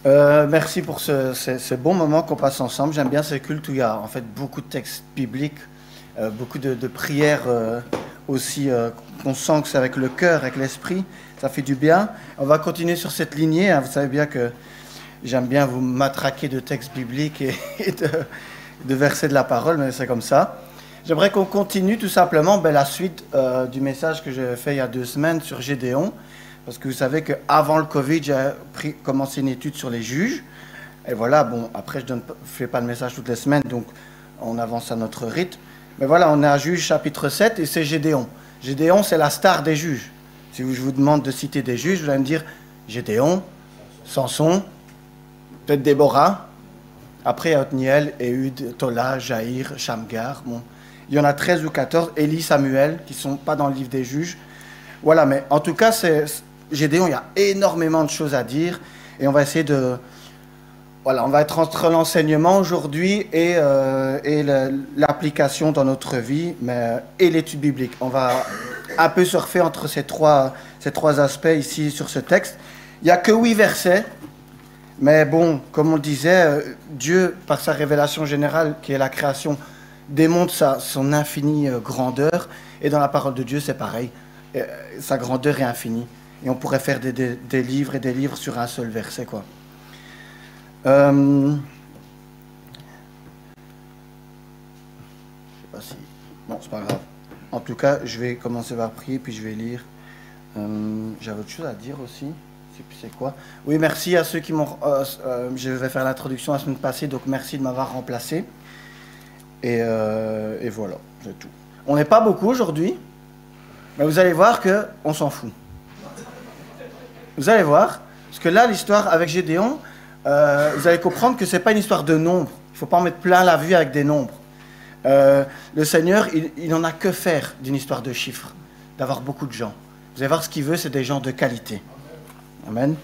Merci pour ce bon moment qu'on passe ensemble. J'aime bien ce culte où il y a en fait beaucoup de textes bibliques, beaucoup de prières aussi, qu'on sent que c'est avec le cœur, avec l'esprit. Ça fait du bien. On va continuer sur cette lignée, hein. Vous savez bien que j'aime bien vous matraquer de textes bibliques et de versets de la parole, mais c'est comme ça. J'aimerais qu'on continue tout simplement la suite du message que j'ai fait il y a 2 semaines sur Gédéon. Parce que vous savez qu'avant le Covid, j'ai commencé une étude sur les juges. Et voilà, bon, après, je ne fais pas de message toutes les semaines, donc on avance à notre rythme. Mais voilà, on est à Juges chapitre 7 et c'est Gédéon. Gédéon, c'est la star des juges. Si je vous demande de citer des juges, vous allez me dire Gédéon, Samson, peut-être Déborah. Après, il y a Othniel, Éhud, Tola, Jaïr, Shamgar. Bon. Il y en a 13 ou 14, Élie, Samuel, qui ne sont pas dans le livre des juges. Voilà, mais en tout cas, Gédéon, il y a énormément de choses à dire et on va essayer de... Voilà, on va être entre l'enseignement aujourd'hui et l'application dans notre vie et l'étude biblique. On va un peu surfer entre ces trois aspects ici sur ce texte. Il n'y a que 8 versets, mais bon, comme on le disait, Dieu, par sa révélation générale, qui est la création, démontre son infinie grandeur. Et dans la parole de Dieu, c'est pareil. Sa grandeur est infinie. Et on pourrait faire des livres et des livres sur un seul verset, quoi. Je sais pas si... Bon, c'est pas grave. En tout cas, je vais commencer par prier, puis je vais lire. J'avais autre chose à dire aussi. Je sais plus c'est quoi. Oui, merci à ceux qui m'ont... je vais faire l'introduction la semaine passée, donc merci de m'avoir remplacé. Et voilà, c'est tout. On n'est pas beaucoup aujourd'hui. Mais vous allez voir qu'on s'en fout. Vous allez voir, parce que là, l'histoire avec Gédéon, vous allez comprendre que ce n'est pas une histoire de nombres. Il ne faut pas en mettre plein la vue avec des nombres. Le Seigneur, il n'en a que faire d'une histoire de chiffres, d'avoir beaucoup de gens. Vous allez voir, ce qu'il veut, c'est des gens de qualité. Amen.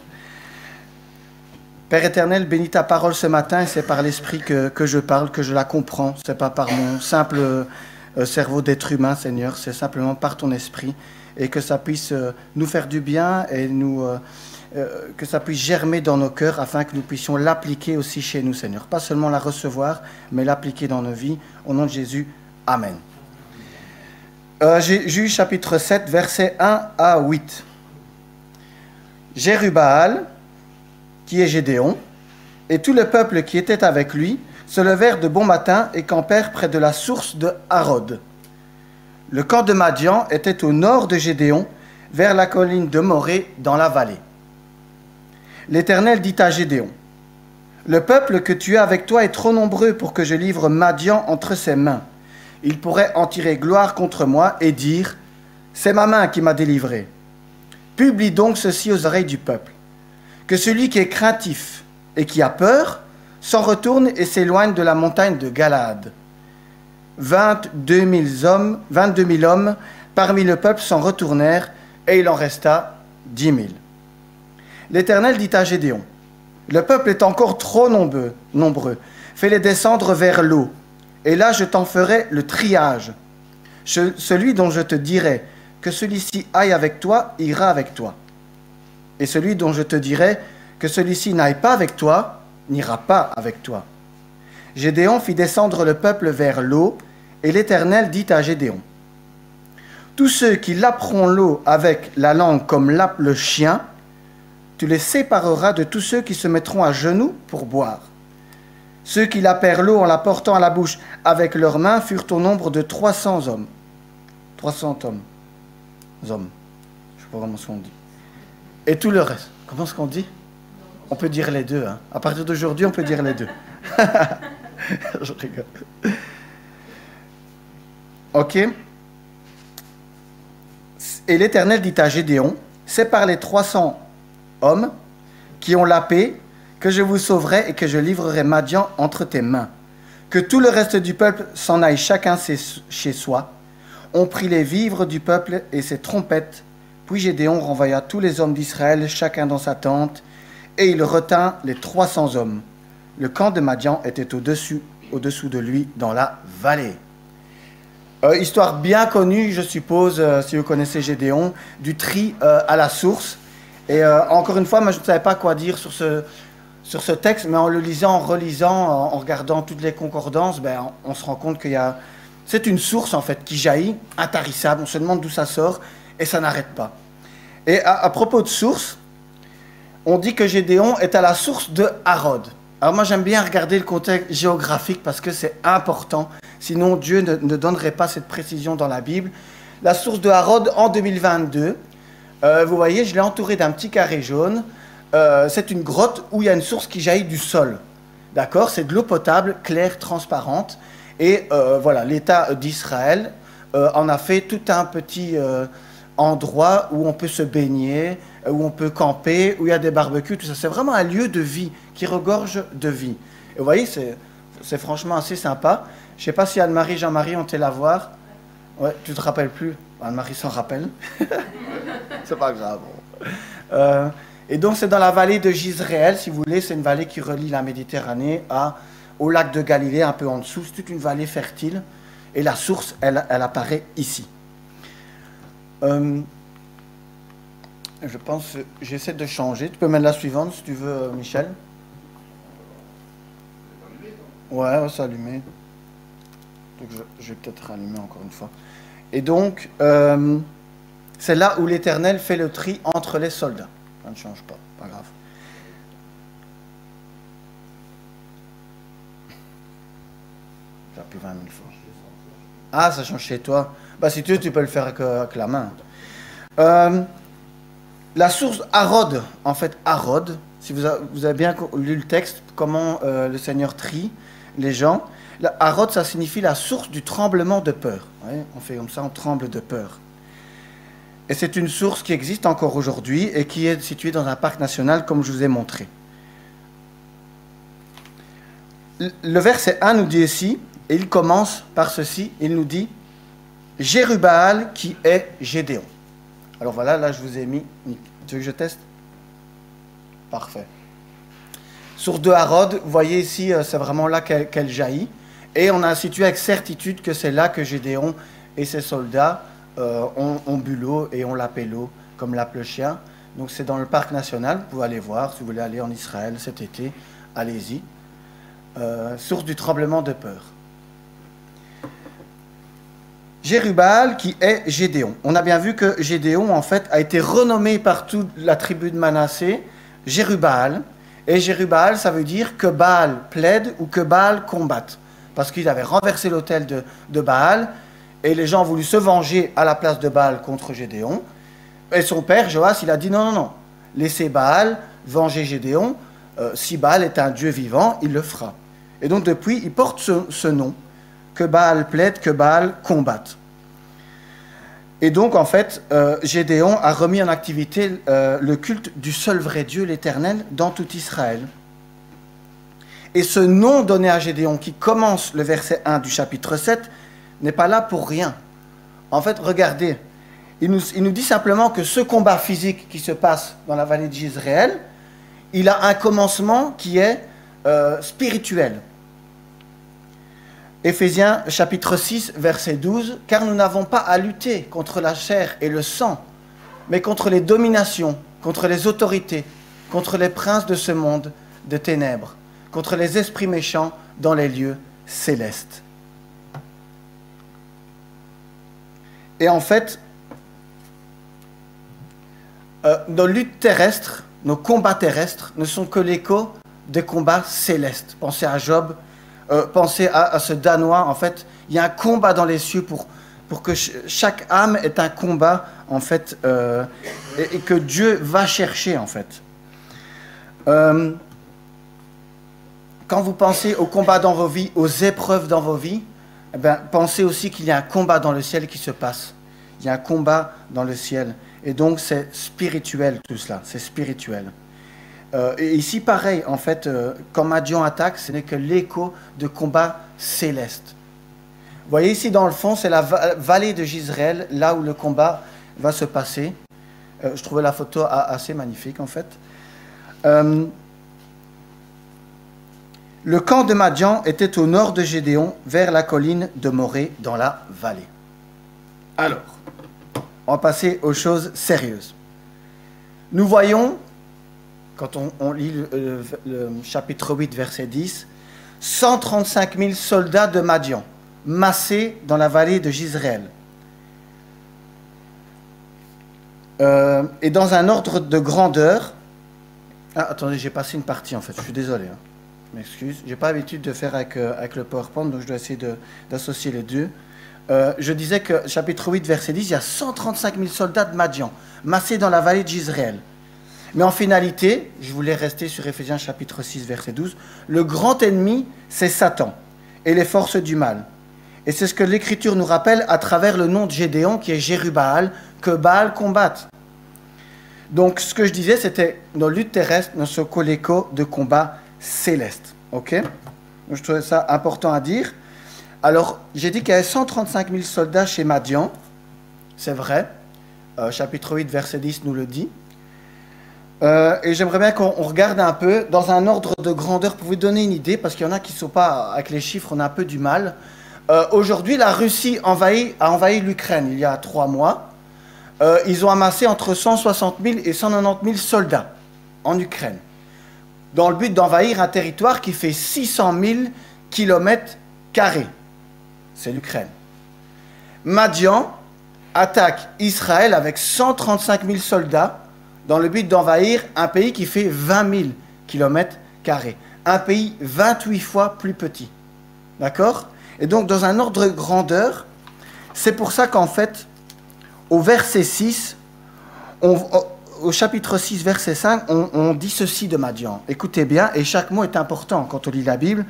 Père éternel, bénis ta parole ce matin, et c'est par l'Esprit que je parle, que je la comprends. Ce n'est pas par mon simple... cerveau d'être humain, Seigneur, c'est simplement par ton esprit, et que ça puisse nous faire du bien et que ça puisse germer dans nos cœurs afin que nous puissions l'appliquer aussi chez nous, Seigneur. Pas seulement la recevoir, mais l'appliquer dans nos vies. Au nom de Jésus, Amen. Juges chapitre 7, versets 1 à 8. Jérubbaal, qui est Gédéon, et tout le peuple qui était avec lui, se levèrent de bon matin et campèrent près de la source de Harod. Le camp de Madian était au nord de Gédéon, vers la colline de Morée, dans la vallée. L'Éternel dit à Gédéon, « Le peuple que tu as avec toi est trop nombreux pour que je livre Madian entre ses mains. Il pourrait en tirer gloire contre moi et dire, « C'est ma main qui m'a délivré. » Publie donc ceci aux oreilles du peuple, que celui qui est craintif et qui a peur s'en retourne et s'éloigne de la montagne de Galaad. 22 000 hommes parmi le peuple s'en retournèrent, et il en resta 10 000. L'Éternel dit à Gédéon, « Le peuple est encore trop nombreux. Fais-les descendre vers l'eau, et là je t'en ferai le triage. Celui dont je te dirai que celui-ci aille avec toi, ira avec toi. Et celui dont je te dirai que celui-ci n'aille pas avec toi, n'ira pas avec toi. » Gédéon fit descendre le peuple vers l'eau, et l'Éternel dit à Gédéon, « Tous ceux qui laperont l'eau avec la langue comme lappe le chien, tu les sépareras de tous ceux qui se mettront à genoux pour boire. Ceux qui lapèrent l'eau en la portant à la bouche avec leurs mains furent au nombre de 300 hommes. 300 hommes. Je ne sais pas vraiment ce qu'on dit. Et tout le reste. Comment est-ce qu'on dit ? On peut dire les deux. Hein. À partir d'aujourd'hui, on peut dire les deux. Je rigole. Ok. Et l'Éternel dit à Gédéon, « C'est par les 300 hommes qui ont la paix que je vous sauverai et que je livrerai Madian entre tes mains. Que tout le reste du peuple s'en aille chacun chez soi. » On prit les vivres du peuple et ses trompettes. Puis Gédéon renvoya tous les hommes d'Israël, chacun dans sa tente, et il retint les 300 hommes. Le camp de Madian était au-dessous de lui dans la vallée. Histoire bien connue, je suppose, si vous connaissez Gédéon, du tri à la source. Et encore une fois, moi, je ne savais pas quoi dire sur sur ce texte, mais en le lisant, en relisant, en regardant toutes les concordances, ben, on se rend compte qu'il y a... C'est une source, en fait, qui jaillit, intarissable. On se demande d'où ça sort, et ça n'arrête pas. Et à propos de source, on dit que Gédéon est à la source de Harod. Alors moi, j'aime bien regarder le contexte géographique parce que c'est important. Sinon, Dieu ne donnerait pas cette précision dans la Bible. La source de Harod en 2022, vous voyez, je l'ai entouré d'un petit carré jaune. C'est une grotte où il y a une source qui jaillit du sol. D'accord? C'est de l'eau potable, claire, transparente. Et voilà, l'État d'Israël en a fait tout un petit endroit où on peut se baigner, où on peut camper, où il y a des barbecues, tout ça. C'est vraiment un lieu de vie qui regorge de vie. Et vous voyez, c'est franchement assez sympa. Je ne sais pas si Anne-Marie, Jean-Marie ont été la voir. Ouais, tu ne te rappelles plus? Anne-Marie s'en rappelle. C'est pas grave. Et donc, c'est dans la vallée de Jizréel, si vous voulez. C'est une vallée qui relie la Méditerranée au lac de Galilée, un peu en dessous. C'est toute une vallée fertile. Et la source, elle apparaît ici. Je pense, j'essaie de changer. Tu peux mettre la suivante si tu veux, Michel. Ouais, c'est allumé. Donc je vais peut-être rallumer encore une fois. Et donc, c'est là où l'Éternel fait le tri entre les soldats. Ça ne change pas, pas grave. J'appuie 20 000 fois. Ah, ça change chez toi. Bah, si tu veux, tu peux le faire avec la main. La source Harod, en fait, Harod, si vous avez bien lu le texte, comment le Seigneur trie les gens. Harod, ça signifie la source du tremblement de peur. Ouais, on fait comme ça, on tremble de peur. Et c'est une source qui existe encore aujourd'hui et qui est située dans un parc national, comme je vous ai montré. Le verset 1 nous dit ici, et il commence par ceci, il nous dit « Jérubbaal qui est Gédéon ». Alors voilà, là je vous ai mis... Tu veux que je teste? Parfait. Source de Harod, vous voyez ici, c'est vraiment là qu'elle jaillit. Et on a situé avec certitude que c'est là que Gédéon et ses soldats ont bu l'eau et ont lapé l'eau, comme lappe le chien. Donc c'est dans le parc national, vous pouvez aller voir, si vous voulez aller en Israël cet été, allez-y. Source du tremblement de peur. Jérubbaal qui est Gédéon. On a bien vu que Gédéon, en fait, a été renommé par toute la tribu de Manassé, Jérubbaal. Et Jérubbaal, ça veut dire que Baal plaide ou que Baal combatte. Parce qu'ils avaient renversé l'autel de Baal, et les gens ont voulu se venger à la place de Baal contre Gédéon. Et son père, Joas, il a dit non, non, non, laissez Baal venger Gédéon. Si Baal est un Dieu vivant, il le fera. Et donc depuis, il porte ce nom, que Baal plaide, que Baal combatte. Et donc, en fait, Gédéon a remis en activité le culte du seul vrai Dieu, l'Éternel, dans tout Israël. Et ce nom donné à Gédéon, qui commence le verset 1 du chapitre 7, n'est pas là pour rien. En fait, regardez, il nous dit simplement que ce combat physique qui se passe dans la vallée d'Israël, il a un commencement qui est spirituel. Éphésiens chapitre 6, verset 12, « Car nous n'avons pas à lutter contre la chair et le sang, mais contre les dominations, contre les autorités, contre les princes de ce monde de ténèbres, contre les esprits méchants dans les lieux célestes. » Et en fait, nos luttes terrestres, nos combats terrestres ne sont que l'écho des combats célestes. Pensez à Job, pensez à ce Danois. En fait, il y a un combat dans les cieux pour que chaque âme ait un combat, en fait, et que Dieu va chercher, en fait. Quand vous pensez au combat dans vos vies, aux épreuves dans vos vies, eh bien, pensez aussi qu'il y a un combat dans le ciel qui se passe. Il y a un combat dans le ciel. Et donc, c'est spirituel tout cela, c'est spirituel. Et ici, pareil, en fait, quand Madian attaque, ce n'est que l'écho de combats célestes. Vous voyez ici, dans le fond, c'est la vallée de Jizréel, là où le combat va se passer. Je trouvais la photo assez magnifique, en fait. Le camp de Madian était au nord de Gédéon, vers la colline de Morée, dans la vallée. Alors, on va passer aux choses sérieuses. Nous voyons, quand on lit le chapitre 8, verset 10, 135 000 soldats de Madian, massés dans la vallée de Jizréel. Et dans un ordre de grandeur... Ah, attendez, j'ai passé une partie en fait, je suis désolé. Hein. Je m'excuse. Je n'ai pas l'habitude de faire avec le PowerPoint, donc je dois essayer d'associer les deux. Je disais que chapitre 8, verset 10, il y a 135 000 soldats de Madian, massés dans la vallée de Jizréel. Mais en finalité, je voulais rester sur Éphésiens chapitre 6, verset 12, le grand ennemi, c'est Satan et les forces du mal. Et c'est ce que l'Écriture nous rappelle à travers le nom de Gédéon, qui est Jérubbaal, que Baal combatte. Donc, ce que je disais, c'était nos luttes terrestres ne sont qu'au l'écho de combats célestes. Ok? Donc, je trouvais ça important à dire. Alors, j'ai dit qu'il y avait 135 000 soldats chez Madian. C'est vrai. Chapitre 8, verset 10 nous le dit. Et j'aimerais bien qu'on regarde un peu dans un ordre de grandeur pour vous donner une idée, parce qu'il y en a qui ne sont pas, avec les chiffres, on a un peu du mal. Aujourd'hui, la Russie a envahi l'Ukraine il y a 3 mois. Ils ont amassé entre 160 000 et 190 000 soldats en Ukraine, dans le but d'envahir un territoire qui fait 600 000 km². C'est l'Ukraine. Madian attaque Israël avec 135 000 soldats dans le but d'envahir un pays qui fait 20 000 km². Un pays 28 fois plus petit. D'accord? Et donc, dans un ordre de grandeur, c'est pour ça qu'en fait, au verset 6, au chapitre 6, verset 5, on dit ceci de Madian. Écoutez bien, et chaque mot est important quand on lit la Bible.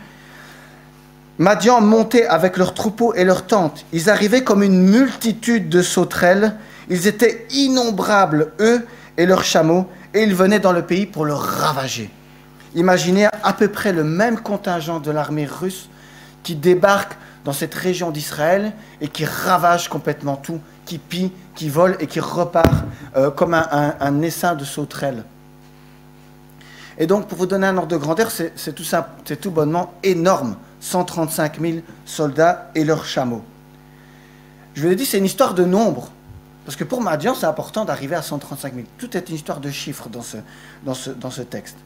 Madian montait avec leurs troupeaux et leurs tentes. Ils arrivaient comme une multitude de sauterelles. Ils étaient innombrables, eux et leurs chameaux, et ils venaient dans le pays pour le ravager. Imaginez à peu près le même contingent de l'armée russe qui débarque dans cette région d'Israël et qui ravage complètement tout, qui pille, qui vole et qui repart comme un essaim de sauterelles. Et donc, pour vous donner un ordre de grandeur, c'est tout bonnement énorme. 135 000 soldats et leurs chameaux. Je vous l'ai dit, c'est une histoire de nombre. Parce que pour Madian, c'est important d'arriver à 135 000. Tout est une histoire de chiffres dans ce texte.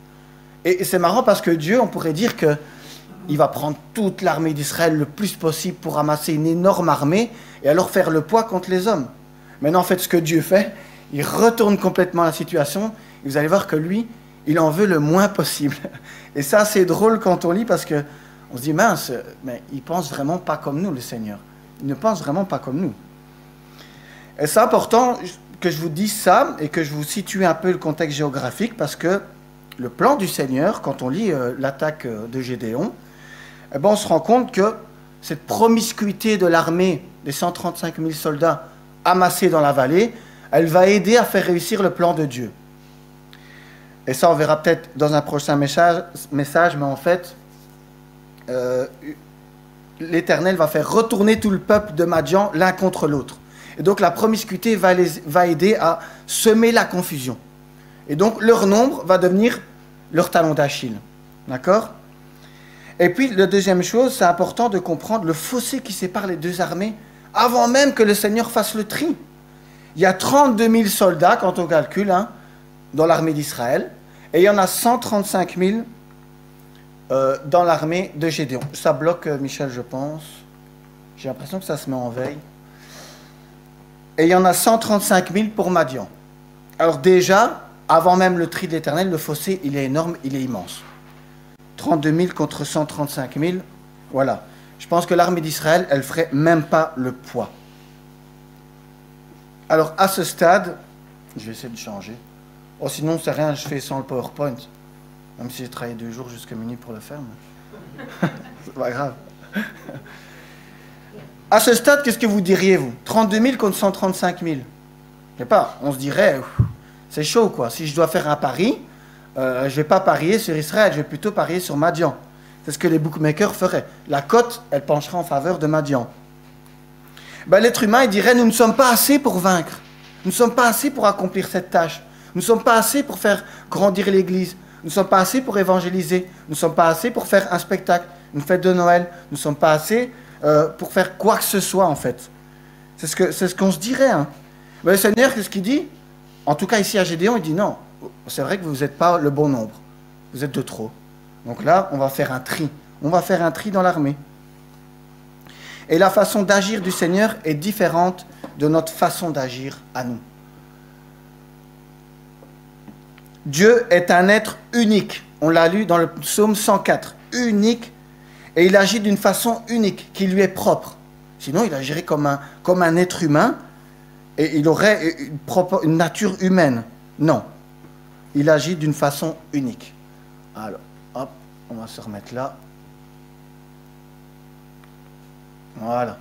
Et c'est marrant parce que Dieu, on pourrait dire qu'il va prendre toute l'armée d'Israël le plus possible pour ramasser une énorme armée et alors faire le poids contre les hommes. Maintenant, en fait, ce que Dieu fait, il retourne complètement la situation et vous allez voir que lui, il en veut le moins possible. Et ça, c'est drôle quand on lit parce que on se dit, mince, mais il ne pense vraiment pas comme nous, le Seigneur. Il ne pense vraiment pas comme nous. Et c'est important que je vous dise ça et que je vous situe un peu le contexte géographique parce que le plan du Seigneur, quand on lit l'attaque de Gédéon, eh ben, on se rend compte que cette promiscuité de l'armée des 135 000 soldats amassés dans la vallée, elle va aider à faire réussir le plan de Dieu. Et ça, on verra peut-être dans un prochain message, mais en fait, l'Éternel va faire retourner tout le peuple de Madian l'un contre l'autre. Et donc la promiscuité va aider à semer la confusion. Et donc leur nombre va devenir leur talon d'Achille. D'accord? Et puis la deuxième chose, c'est important de comprendre le fossé qui sépare les deux armées avant même que le Seigneur fasse le tri. Il y a 32 000 soldats, quand on calcule, dans l'armée d'Israël, et il y en a 135 000 dans l'armée de Gédéon. Ça bloque, Michel, je pense. J'ai l'impression que ça se met en veille. Et il y en a 135 000 pour Madian. Alors déjà, avant même le tri de l'Éternel, le fossé, il est énorme, il est immense. 32 000 contre 135 000, voilà. Je pense que l'armée d'Israël, elle ne ferait même pas le poids. Alors, à ce stade, je vais essayer de changer. Oh, sinon, c'est rien, je fais sans le PowerPoint. Même si j'ai travaillé 2 jours jusqu'à minuit pour le faire. Mais... c'est pas grave. À ce stade, qu'est-ce que vous diriez, vous? 32 000 contre 135 000. Je sais pas, on se dirait, c'est chaud, quoi. Si je dois faire un pari, je ne vais pas parier sur Israël, je vais plutôt parier sur Madian. C'est ce que les bookmakers feraient. La cote, elle pencherait en faveur de Madian. Ben, l'être humain, il dirait, nous ne sommes pas assez pour vaincre. Nous ne sommes pas assez pour accomplir cette tâche. Nous ne sommes pas assez pour faire grandir l'Église. Nous ne sommes pas assez pour évangéliser. Nous ne sommes pas assez pour faire un spectacle, une fête de Noël. Nous ne sommes pas assez pour faire quoi que ce soit, en fait. C'est ce qu'on se dirait. Mais le Seigneur, qu'est-ce qu'il dit? En tout cas, ici à Gédéon, il dit non. c'est vrai que vous n'êtes pas le bon nombre. Vous êtes de trop. Donc là, on va faire un tri. On va faire un tri dans l'armée. Et la façon d'agir du Seigneur est différente de notre façon d'agir à nous. Dieu est un être unique. On l'a lu dans le psaume 104. Unique. Et il agit d'une façon unique, qui lui est propre. Sinon, il agirait comme un être humain et il aurait une nature humaine. Non. Il agit d'une façon unique. Alors, hop, on va se remettre là. Voilà.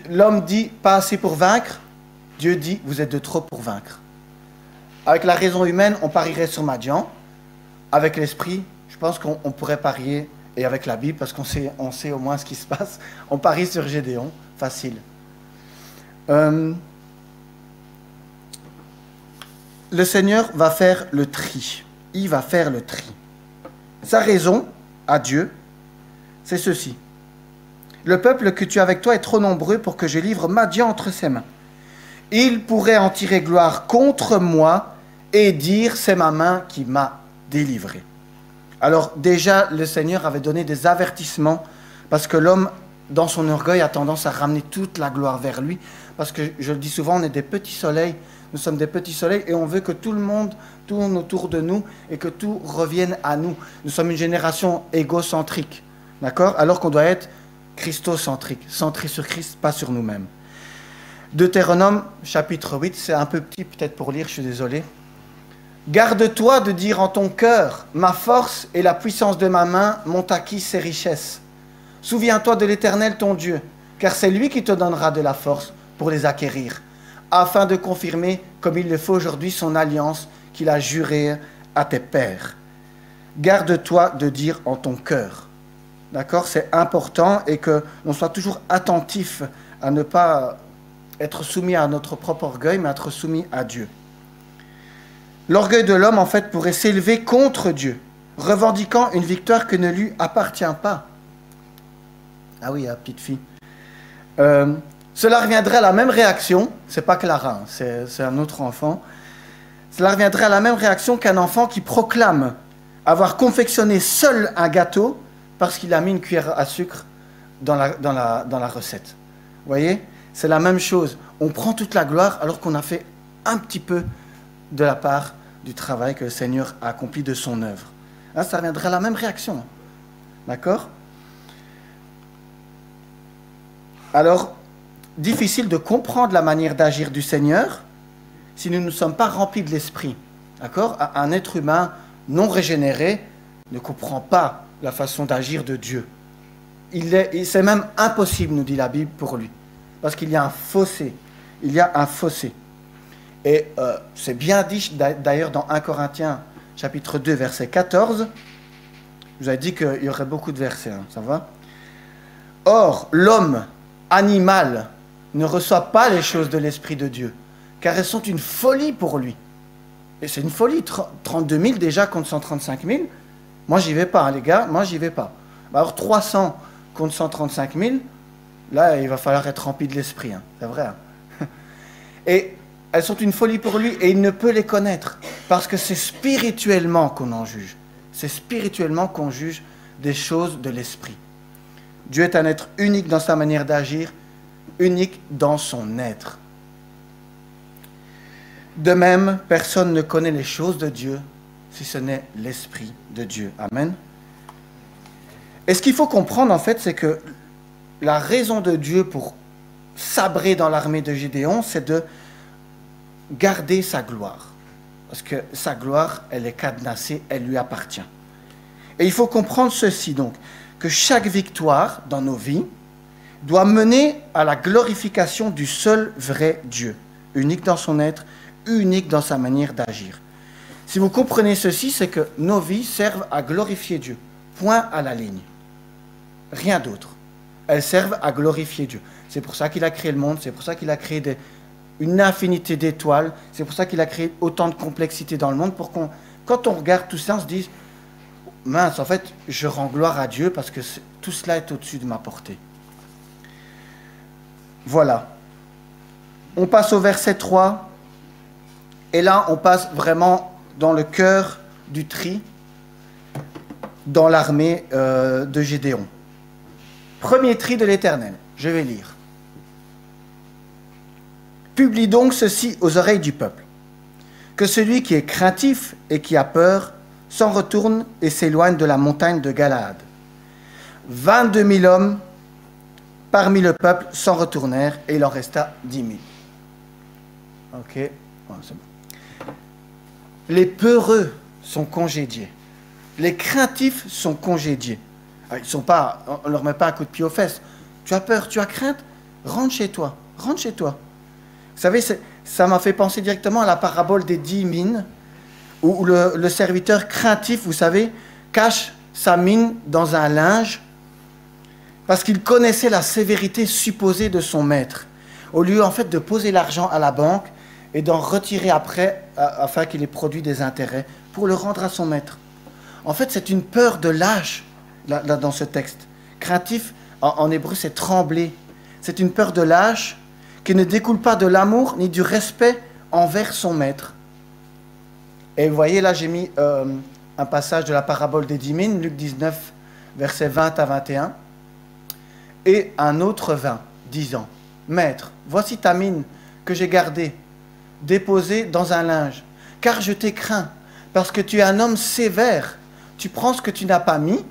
L'homme dit, pas assez pour vaincre. Dieu dit, vous êtes de trop pour vaincre. Avec la raison humaine, on parierait sur Madian. Avec l'esprit, je pense qu'on pourrait parier, et avec la Bible, parce qu'on sait au moins ce qui se passe, on parie sur Gédéon. Facile. Le Seigneur va faire le tri. Il va faire le tri. Sa raison à Dieu, c'est ceci. Le peuple que tu as avec toi est trop nombreux pour que je livre Madian entre ses mains. Il pourrait en tirer gloire contre moi et dire, c'est ma main qui m'a délivré. Alors déjà, le Seigneur avait donné des avertissements parce que l'homme, dans son orgueil, a tendance à ramener toute la gloire vers lui. Parce que, je le dis souvent, on est des petits soleils, nous sommes des petits soleils et on veut que tout le monde tourne autour de nous et que tout revienne à nous. Nous sommes une génération égocentrique, d'accord? Alors qu'on doit être christocentrique, centré sur Christ, pas sur nous-mêmes. Deutéronome, chapitre 8, c'est un peu petit peut-être pour lire, je suis désolé. Garde-toi de dire en ton cœur, ma force et la puissance de ma main m'ont acquis ces richesses. Souviens-toi de l'Éternel ton Dieu, car c'est lui qui te donnera de la force pour les acquérir, afin de confirmer, comme il le fait aujourd'hui, son alliance qu'il a jurée à tes pères. Garde-toi de dire en ton cœur. D'accord? C'est important et que l'on soit toujours attentif à ne pas être soumis à notre propre orgueil, mais à être soumis à Dieu. L'orgueil de l'homme, en fait, pourrait s'élever contre Dieu, revendiquant une victoire qui ne lui appartient pas. Ah oui, la petite fille. Cela reviendrait à la même réaction, c'est pas Clara, c'est un autre enfant. Cela reviendrait à la même réaction qu'un enfant qui proclame avoir confectionné seul un gâteau parce qu'il a mis une cuillère à sucre dans la recette. Vous voyez? C'est la même chose. On prend toute la gloire alors qu'on a fait un petit peu de la part du travail que le Seigneur a accompli de son œuvre. Hein, ça reviendrait à la même réaction. D'accord? Alors, difficile de comprendre la manière d'agir du Seigneur si nous ne sommes pas remplis de l'Esprit. D'accord? Un être humain non régénéré ne comprend pas la façon d'agir de Dieu. C'est même impossible, nous dit la Bible, pour lui. Parce qu'il y a un fossé. Il y a un fossé. Et c'est bien dit d'ailleurs dans 1 Corinthiens chapitre 2 verset 14. Je vous avais dit qu'il y aurait beaucoup de versets, hein, ça va? Or, l'homme animal ne reçoit pas les choses de l'Esprit de Dieu, car elles sont une folie pour lui. Et c'est une folie, 32 000 déjà contre 135 000. Moi, j'y vais pas, hein, les gars, moi, j'y vais pas. Alors, 300 contre 135 000, là, il va falloir être rempli de l'Esprit, hein, c'est vrai. Hein. Et elles sont une folie pour lui et il ne peut les connaître, parce que c'est spirituellement qu'on en juge. C'est spirituellement qu'on juge des choses de l'Esprit. Dieu est un être unique dans sa manière d'agir, unique dans son être. De même, personne ne connaît les choses de Dieu si ce n'est l'Esprit de Dieu. Amen. Et ce qu'il faut comprendre, en fait, c'est que la raison de Dieu pour sabrer dans l'armée de Gédéon, c'est de garder sa gloire. Parce que sa gloire, elle est cadenassée, elle lui appartient. Et il faut comprendre ceci, donc, que chaque victoire dans nos vies doit mener à la glorification du seul vrai Dieu, unique dans son être, unique dans sa manière d'agir. Si vous comprenez ceci, c'est que nos vies servent à glorifier Dieu. Point à la ligne. Rien d'autre. Elles servent à glorifier Dieu. C'est pour ça qu'il a créé le monde, c'est pour ça qu'il a créé une infinité d'étoiles, c'est pour ça qu'il a créé autant de complexité dans le monde, pour qu'on, quand on regarde tout ça, on se dise, mince, en fait, je rends gloire à Dieu parce que tout cela est au-dessus de ma portée. Voilà. On passe au verset 3. Et là, on passe vraiment dans le cœur du tri dans l'armée de Gédéon. Premier tri de l'Éternel, je vais lire. Publie donc ceci aux oreilles du peuple, que celui qui est craintif et qui a peur s'en retourne et s'éloigne de la montagne de Galaad. 22 000 hommes parmi le peuple s'en retournèrent et il en resta 10 000. Ok, ouais, c'est bon. Les peureux sont congédiés. Les craintifs sont congédiés. Ils sont pas, on ne leur met pas un coup de pied aux fesses. Tu as peur, tu as crainte, rentre chez toi, rentre chez toi. Vous savez, ça m'a fait penser directement à la parabole des 10 mines, où le serviteur craintif, vous savez, cache sa mine dans un linge, parce qu'il connaissait la sévérité supposée de son maître. Au lieu, en fait, de poser l'argent à la banque et d'en retirer après, afin qu'il ait produit des intérêts, pour le rendre à son maître. En fait, c'est une peur de lâche, là, dans ce texte. Craintif, en hébreu, c'est trembler. C'est une peur de lâche qui ne découle pas de l'amour ni du respect envers son maître. Et vous voyez, là, j'ai mis un passage de la parabole des 10 mines, Luc 19, versets 20 à 21, et un autre vint, disant, « Maître, voici ta mine que j'ai gardée, déposée dans un linge, car je t'ai craint, parce que tu es un homme sévère. Tu prends ce que tu n'as pas mis,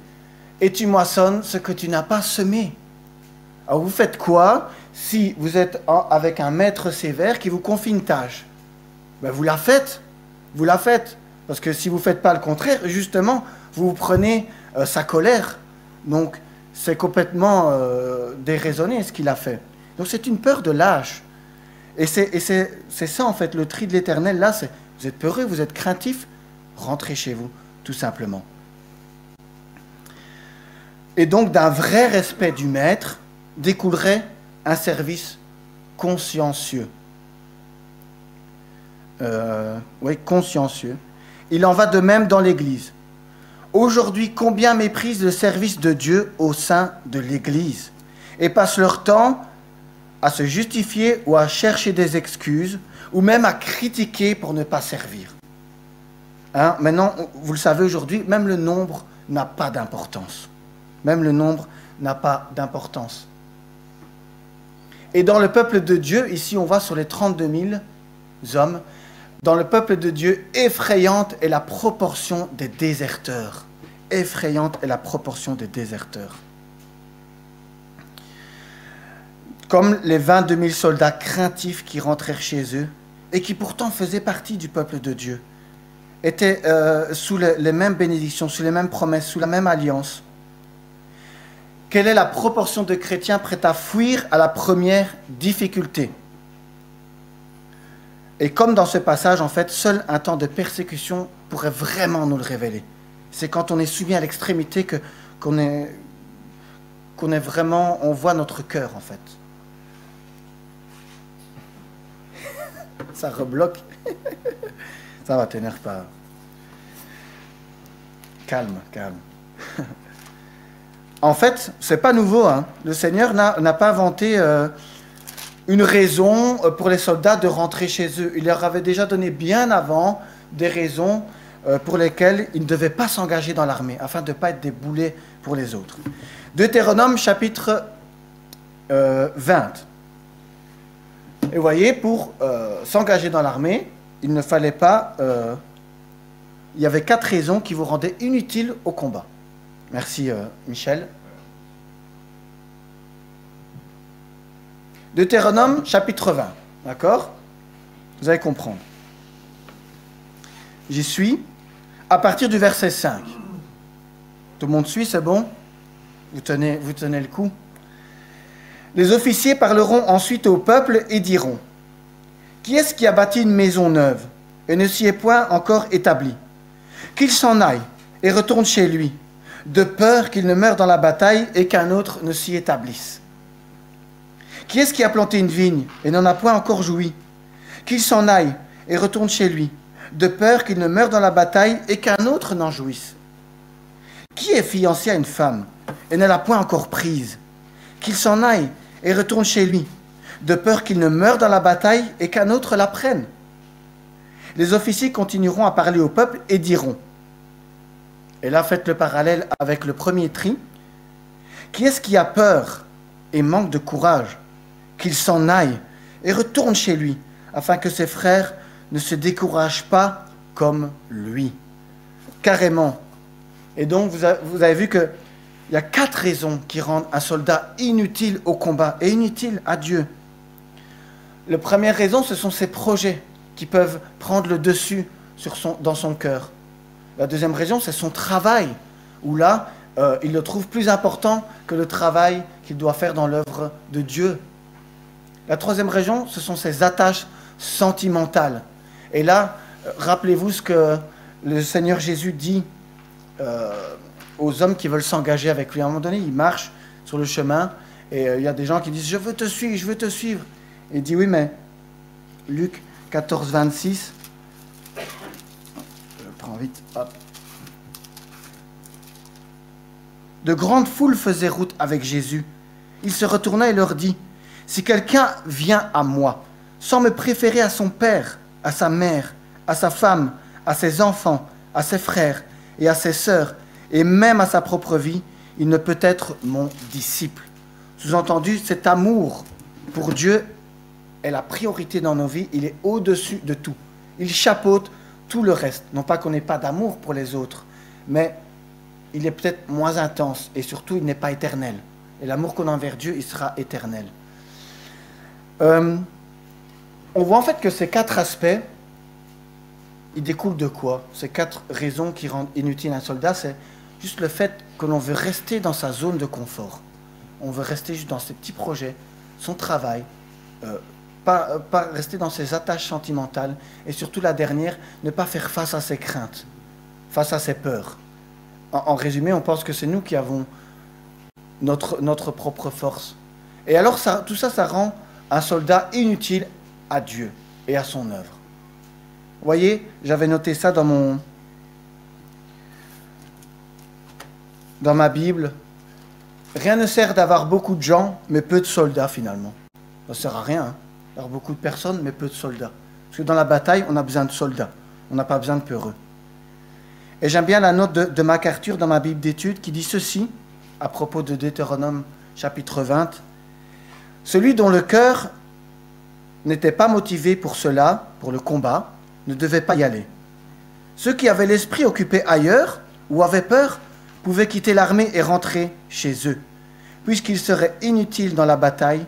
et tu moissonnes ce que tu n'as pas semé. » Alors vous faites quoi si vous êtes avec un maître sévère qui vous confie une tâche? Ben vous la faites. Vous la faites. Parce que si vous ne faites pas le contraire, justement, vous prenez sa colère. Donc, c'est complètement déraisonné ce qu'il a fait. Donc, c'est une peur de lâche. Et c'est ça, en fait, le tri de l'Éternel. Là, c'est vous êtes peureux, vous êtes craintif, rentrez chez vous, tout simplement. Et donc, d'un vrai respect du maître découlerait un service consciencieux. Oui, consciencieux. Il en va de même dans l'Église. Aujourd'hui, combien méprisent le service de Dieu au sein de l'Église et passent leur temps à se justifier ou à chercher des excuses ou même à critiquer pour ne pas servir. Hein? Maintenant, vous le savez aujourd'hui, même le nombre n'a pas d'importance. Même le nombre n'a pas d'importance. Et dans le peuple de Dieu, ici on voit sur les 32 000 hommes, dans le peuple de Dieu, effrayante est la proportion des déserteurs. Effrayante est la proportion des déserteurs. Comme les 22 000 soldats craintifs qui rentrèrent chez eux et qui pourtant faisaient partie du peuple de Dieu, étaient sous les mêmes bénédictions, sous les mêmes promesses, sous la même alliance. Quelle est la proportion de chrétiens prêts à fuir à la première difficulté? Et comme dans ce passage, en fait, seul un temps de persécution pourrait vraiment nous le révéler. C'est quand on est soumis à l'extrémité qu'on est vraiment, on voit notre cœur, en fait. Ça rebloque. Ça va, t'énerve pas. Calme, calme. En fait, c'est pas nouveau. Hein. Le Seigneur n'a pas inventé une raison pour les soldats de rentrer chez eux. Il leur avait déjà donné bien avant des raisons pour lesquelles ils ne devaient pas s'engager dans l'armée, afin de ne pas être des boulets pour les autres. Deutéronome chapitre 20. Et vous voyez, pour s'engager dans l'armée, il ne fallait pas... il y avait 4 raisons qui vous rendaient inutiles au combat. Merci Michel. Deutéronome chapitre 20, d'accord? Vous allez comprendre. J'y suis. À partir du verset 5. Tout le monde suit, c'est bon? Vous tenez le coup. Les officiers parleront ensuite au peuple et diront: qui est-ce qui a bâti une maison neuve et ne s'y est point encore établi? Qu'il s'en aille et retourne chez lui, de peur qu'il ne meure dans la bataille et qu'un autre ne s'y établisse. Qui est-ce qui a planté une vigne et n'en a point encore joui? Qu'il s'en aille et retourne chez lui, de peur qu'il ne meure dans la bataille et qu'un autre n'en jouisse. Qui est fiancé à une femme et ne l'a point encore prise? Qu'il s'en aille et retourne chez lui, de peur qu'il ne meure dans la bataille et qu'un autre la prenne. Les officiers continueront à parler au peuple et diront, et là faites le parallèle avec le premier tri, qui est-ce qui a peur et manque de courage, qu'il s'en aille et retourne chez lui, afin que ses frères ne se découragent pas comme lui. Carrément. Et donc vous avez vu qu'il y a 4 raisons qui rendent un soldat inutile au combat et inutile à Dieu. La première raison, ce sont ses projets qui peuvent prendre le dessus dans son cœur. La deuxième raison, c'est son travail, où là, il le trouve plus important que le travail qu'il doit faire dans l'œuvre de Dieu. La troisième raison, ce sont ses attaches sentimentales. Et là, rappelez-vous ce que le Seigneur Jésus dit aux hommes qui veulent s'engager avec lui. À un moment donné, il marche sur le chemin et il y a des gens qui disent « Je veux te suivre, je veux te suivre ». Et il dit « Oui, mais Luc 14, 26, je prends vite, hop. De grandes foules faisaient route avec Jésus. Il se retourna et leur dit « Si quelqu'un vient à moi, sans me préférer à son père, à sa mère, à sa femme, à ses enfants, à ses frères et à ses sœurs, et même à sa propre vie, il ne peut être mon disciple. » Sous-entendu, cet amour pour Dieu est la priorité dans nos vies, il est au-dessus de tout. Il chapeaute tout le reste. Non pas qu'on n'ait pas d'amour pour les autres, mais il est peut-être moins intense et surtout il n'est pas éternel. Et l'amour qu'on a envers Dieu, il sera éternel. On voit en fait que ces 4 aspects, ils découlent de quoi? Ces 4 raisons qui rendent inutile un soldat, c'est juste le fait que l'on veut rester dans sa zone de confort. On veut rester juste dans ses petits projets, son travail, pas rester dans ses attaches sentimentales, et surtout la dernière, ne pas faire face à ses craintes, face à ses peurs. En résumé, on pense que c'est nous qui avons notre propre force. Et alors, tout ça, ça rend un soldat inutile à Dieu et à son œuvre. Vous voyez, j'avais noté ça dans ma Bible. Rien ne sert d'avoir beaucoup de gens, mais peu de soldats finalement. Ça ne sert à rien, hein, d'avoir beaucoup de personnes, mais peu de soldats. Parce que dans la bataille, on a besoin de soldats. On n'a pas besoin de peureux. Et j'aime bien la note de MacArthur dans ma Bible d'études qui dit ceci, à propos de Deutéronome chapitre 20. « Celui dont le cœur n'était pas motivé pour cela, pour le combat, ne devait pas y aller. Ceux qui avaient l'esprit occupé ailleurs ou avaient peur pouvaient quitter l'armée et rentrer chez eux, puisqu'ils seraient inutiles dans la bataille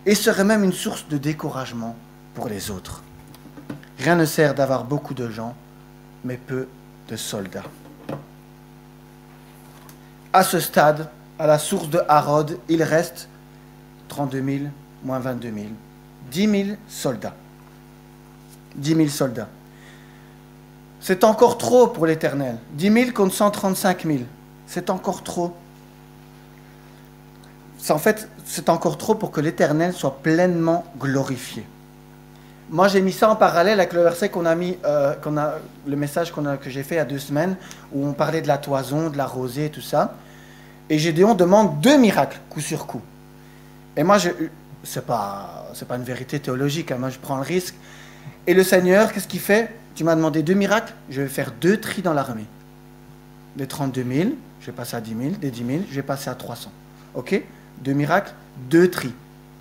et seraient même une source de découragement pour les autres. Rien ne sert d'avoir beaucoup de gens, mais peu de soldats. » À ce stade, à la source de Harod, il reste 32 000 moins 22 000, 10 000 soldats. 10 000 soldats. C'est encore trop pour l'Éternel. 10 000 contre 135 000. C'est encore trop. En fait, c'est encore trop pour que l'Éternel soit pleinement glorifié. Moi, j'ai mis ça en parallèle avec le verset le message que j'ai fait il y a 2 semaines, où on parlait de la toison, de la rosée et tout ça. Et Gédéon demande 2 miracles, coup sur coup. Et moi, c'est pas une vérité théologique, hein, moi je prends le risque. Et le Seigneur, qu'est-ce qu'il fait? Tu m'as demandé 2 miracles, je vais faire 2 tris dans l'armée. Des 32 000, je vais passer à 10 000, des 10 000, je vais passer à 300. Ok? 2 miracles, 2 tris.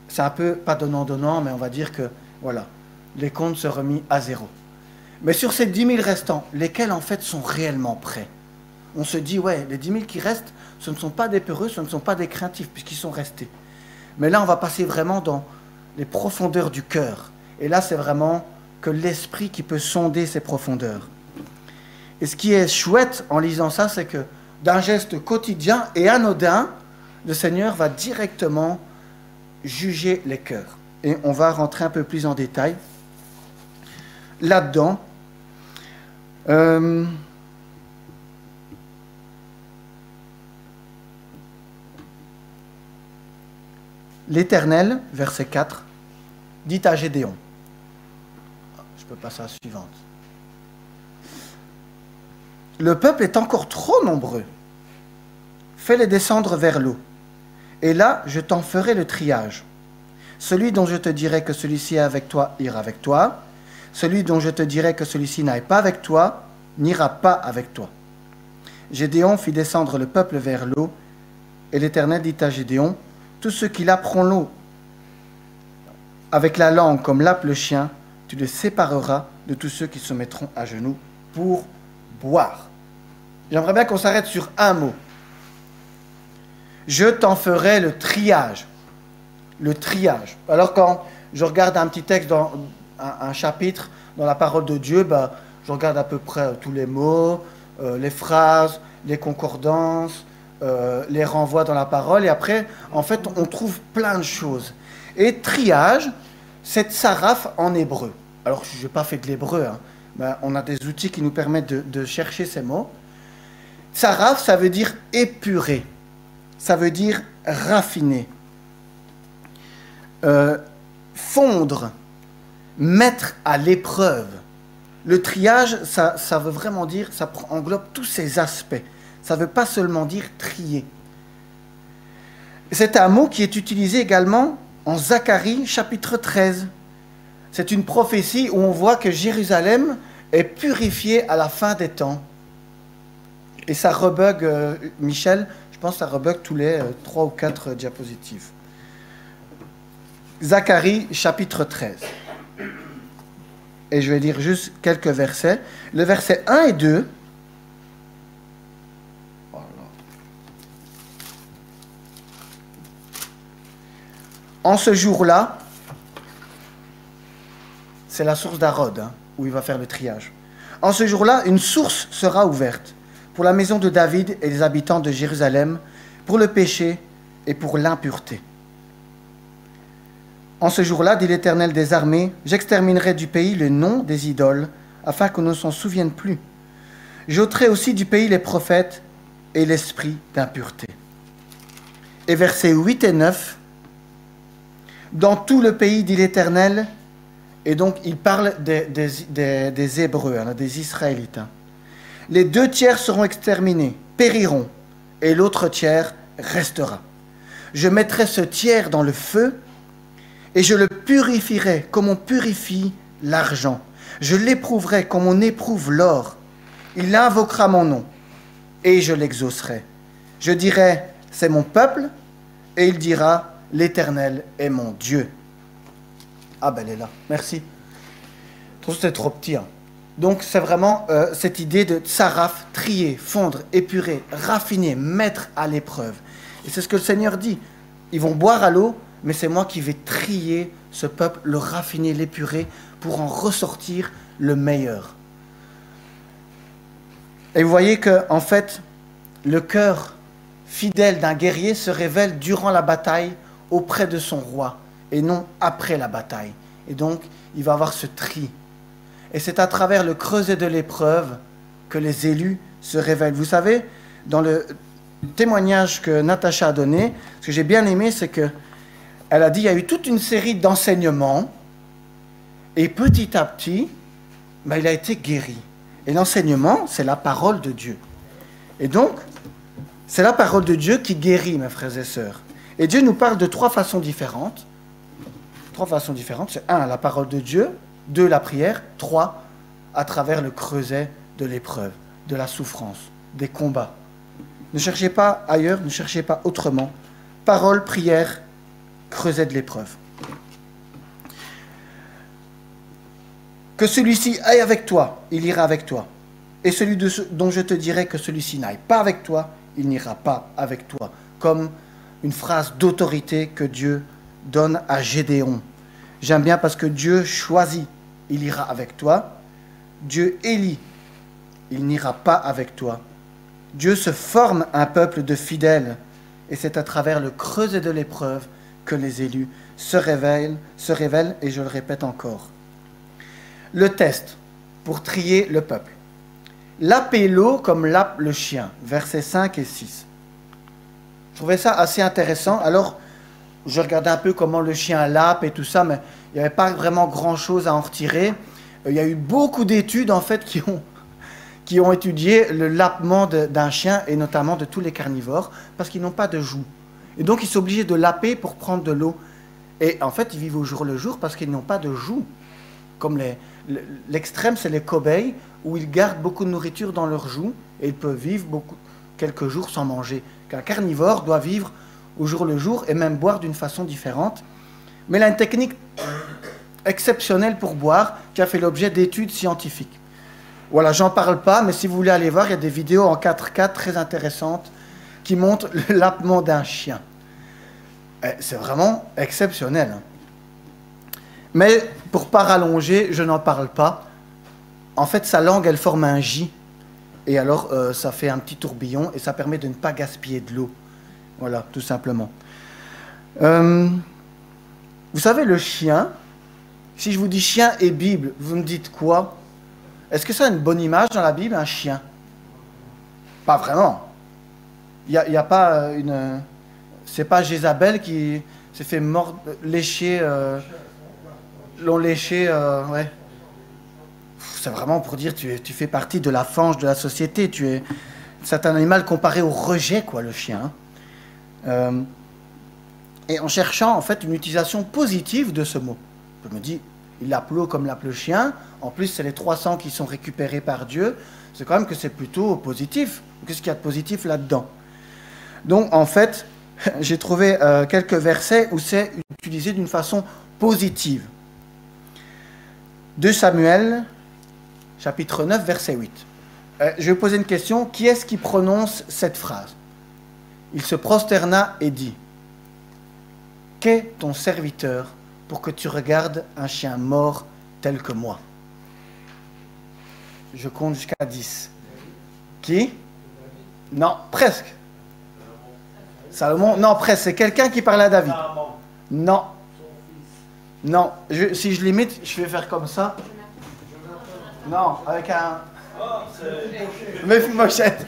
C'est un peu, pas donnant-donnant, mais on va dire que, voilà, les comptes se remis à 0. Mais sur ces 10 000 restants, lesquels en fait sont réellement prêts? On se dit, ouais, les 10 000 qui restent, ce ne sont pas des peureux, ce ne sont pas des craintifs, puisqu'ils sont restés. Mais là, on va passer vraiment dans les profondeurs du cœur. Et là, c'est vraiment que l'esprit qui peut sonder ces profondeurs. Et ce qui est chouette en lisant ça, c'est que d'un geste quotidien et anodin, le Seigneur va directement juger les cœurs. Et on va rentrer un peu plus en détail là-dedans. L'Éternel, verset 4, dit à Gédéon, je peux passer à la suivante, le peuple est encore trop nombreux, fais-les descendre vers l'eau, et là je t'en ferai le triage. Celui dont je te dirai que celui-ci est avec toi ira avec toi, celui dont je te dirai que celui-ci n'aille pas avec toi, n'ira pas avec toi. Gédéon fit descendre le peuple vers l'eau, et l'Éternel dit à Gédéon, tous ceux qui laperont l'eau avec la langue comme lappe le chien, tu les sépareras de tous ceux qui se mettront à genoux pour boire. J'aimerais bien qu'on s'arrête sur un mot. Je t'en ferai le triage. Le triage. Alors quand je regarde un petit texte dans un chapitre dans la parole de Dieu, je regarde à peu près tous les mots, les phrases, les concordances, les renvois dans la parole, et après, en fait, on trouve plein de choses. Et triage, c'est tsaraf en hébreu. Alors, je n'ai pas fait de l'hébreu, mais on a des outils qui nous permettent de chercher ces mots. Tsaraf, ça veut dire épurer, ça veut dire raffiner, fondre, mettre à l'épreuve. Le triage, ça veut vraiment dire, ça englobe tous ces aspects. Ça ne veut pas seulement dire trier. C'est un mot qui est utilisé également en Zacharie chapitre 13. C'est une prophétie où on voit que Jérusalem est purifiée à la fin des temps. Et ça rebug, Michel, je pense que ça rebug tous les 3 ou 4 diapositives. Zacharie chapitre 13. Et je vais lire juste quelques versets. Le verset 1 et 2. En ce jour-là, c'est la source d'Arod, où il va faire le triage. En ce jour-là, une source sera ouverte pour la maison de David et les habitants de Jérusalem, pour le péché et pour l'impureté. En ce jour-là, dit l'Éternel des armées, j'exterminerai du pays le nom des idoles, afin qu'on ne s'en souvienne plus. J'ôterai aussi du pays les prophètes et l'esprit d'impureté. Et versets 8 et 9, dans tout le pays, dit l'Éternel, et donc il parle des Hébreux, des Israélites. Les 2 tiers seront exterminés, périront, et l'autre tiers restera. Je mettrai ce tiers dans le feu, et je le purifierai comme on purifie l'argent. Je l'éprouverai comme on éprouve l'or. Il invoquera mon nom, et je l'exaucerai. Je dirai, c'est mon peuple, et il dira, l'Éternel est mon Dieu. Ah ben elle est là, merci. Je trouve que c'est trop petit. Donc c'est vraiment cette idée de tsaraf, trier, fondre, épurer, raffiner, mettre à l'épreuve. Et c'est ce que le Seigneur dit. Ils vont boire à l'eau, mais c'est moi qui vais trier ce peuple, le raffiner, l'épurer, pour en ressortir le meilleur. Et vous voyez que, en fait, le cœur fidèle d'un guerrier se révèle durant la bataille auprès de son roi, et non après la bataille. Et donc, il va avoir ce tri. Et c'est à travers le creuset de l'épreuve que les élus se révèlent. Vous savez, dans le témoignage que Natacha a donné, ce que j'ai bien aimé, c'est que elle a dit, il y a eu toute une série d'enseignements, et petit à petit, il a été guéri. Et l'enseignement, c'est la parole de Dieu. Et donc, c'est la parole de Dieu qui guérit, mes frères et sœurs. Et Dieu nous parle de 3 façons différentes. 3 façons différentes, c'est 1, la parole de Dieu, 2, la prière, 3, à travers le creuset de l'épreuve, de la souffrance, des combats. Ne cherchez pas ailleurs, ne cherchez pas autrement. Parole, prière, creuset de l'épreuve. Que celui-ci aille avec toi, il ira avec toi. Et celui dont je te dirai que celui-ci n'aille pas avec toi, il n'ira pas avec toi. Comme une phrase d'autorité que Dieu donne à Gédéon. J'aime bien parce que Dieu choisit, il ira avec toi. Dieu élit, il n'ira pas avec toi. Dieu se forme un peuple de fidèles, et c'est à travers le creuset de l'épreuve que les élus se révèlent, et je le répète encore. Le test pour trier le peuple. Laper l'eau comme lape le chien, versets 5 et 6. Je trouvais ça assez intéressant. Alors, je regardais un peu comment le chien lape et tout ça, mais il n'y avait pas vraiment grand-chose à en retirer. Il y a eu beaucoup d'études, en fait, qui ont étudié le lapement d'un chien, et notamment de tous les carnivores, parce qu'ils n'ont pas de joues. Et donc, ils sont obligés de laper pour prendre de l'eau. Et en fait, ils vivent au jour le jour parce qu'ils n'ont pas de joues, comme l'extrême, c'est les cobayes, où ils gardent beaucoup de nourriture dans leurs joues et ils peuvent vivre quelques jours sans manger. Qu'un carnivore doit vivre au jour le jour et même boire d'une façon différente. Mais il a une technique exceptionnelle pour boire qui a fait l'objet d'études scientifiques. Voilà, j'en parle pas, mais si vous voulez aller voir, il y a des vidéos en 4K très intéressantes qui montrent le lapement d'un chien. C'est vraiment exceptionnel. Mais pour pas rallonger, je n'en parle pas. En fait, sa langue, elle forme un J. Et alors, ça fait un petit tourbillon et ça permet de ne pas gaspiller de l'eau. Voilà, tout simplement. Vous savez, le chien, si je vous dis chien et Bible, vous me dites quoi? Est-ce que ça a une bonne image dans la Bible, un chien? Pas vraiment. Il y a pas une... C'est pas Jézabel qui s'est fait lécher... l'ont léché, ouais. C'est vraiment pour dire tu fais partie de la fange de la société. C'est un animal comparé au rejet, quoi, le chien. Et en cherchant, en fait, une utilisation positive de ce mot, je me dis, il l'appelait comme l'appelle le chien. En plus, c'est les 300 qui sont récupérés par Dieu. C'est quand même que c'est plutôt positif. Qu'est-ce qu'il y a de positif là-dedans? Donc, en fait, j'ai trouvé quelques versets où c'est utilisé d'une façon positive. 2 Samuel, chapitre 9, verset 8. Je vais vous poser une question. Qui est-ce qui prononce cette phrase? Il se prosterna et dit, « Qu'est ton serviteur pour que tu regardes un chien mort tel que moi ?» Je compte jusqu'à 10. Qui? Non, presque. Salomon? Non, presque. C'est quelqu'un qui parlait à David. Non. Non. Si je l'imite, je vais faire comme ça. Non, avec un... Mephibosheth.